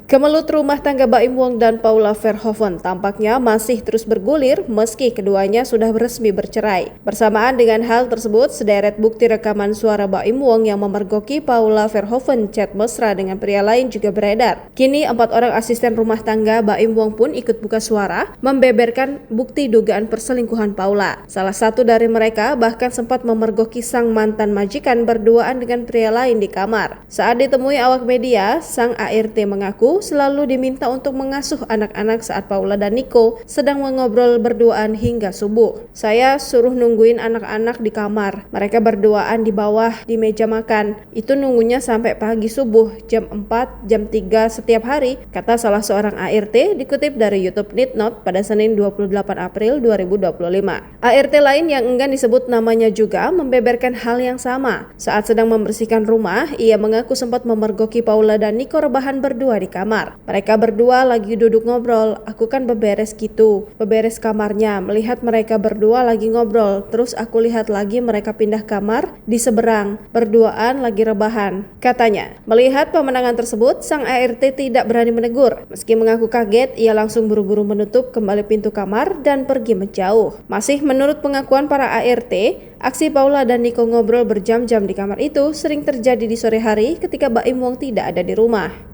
Kemelut rumah tangga Baim Wong dan Paula Verhoeven tampaknya masih terus bergulir meski keduanya sudah resmi bercerai. Bersamaan dengan hal tersebut, sederet bukti rekaman suara Baim Wong yang memergoki Paula Verhoeven chat mesra dengan pria lain juga beredar. Kini 4 orang asisten rumah tangga Baim Wong pun ikut buka suara, membeberkan bukti dugaan perselingkuhan Paula. Salah satu dari mereka bahkan sempat memergoki sang mantan majikan berduaan dengan pria lain di kamar. Saat ditemui awak media, sang ART mengaku selalu diminta untuk mengasuh anak-anak saat Paula dan Nico sedang mengobrol berduaan hingga subuh. Saya suruh nungguin anak-anak di kamar. Mereka berduaan di bawah di meja makan. Itu nunggunya sampai pagi subuh, jam 4, jam 3 setiap hari, kata salah seorang ART dikutip dari YouTube Nitnot pada Senin 28 April 2025. ART lain yang enggan disebut namanya juga membeberkan hal yang sama. Saat sedang membersihkan rumah, ia mengaku sempat memergoki Paula dan Nico rebahan berdua di kamar. Mereka berdua lagi duduk ngobrol, aku kan beberes gitu, beberes kamarnya, melihat mereka berdua lagi ngobrol, terus aku lihat lagi mereka pindah kamar di seberang, berduaan lagi rebahan. Katanya, melihat pemenangan tersebut, sang ART tidak berani menegur. Meski mengaku kaget, ia langsung buru-buru menutup kembali pintu kamar dan pergi menjauh. Masih menurut pengakuan para ART, aksi Paula dan Nico ngobrol berjam-jam di kamar itu sering terjadi di sore hari ketika Baim Wong tidak ada di rumah.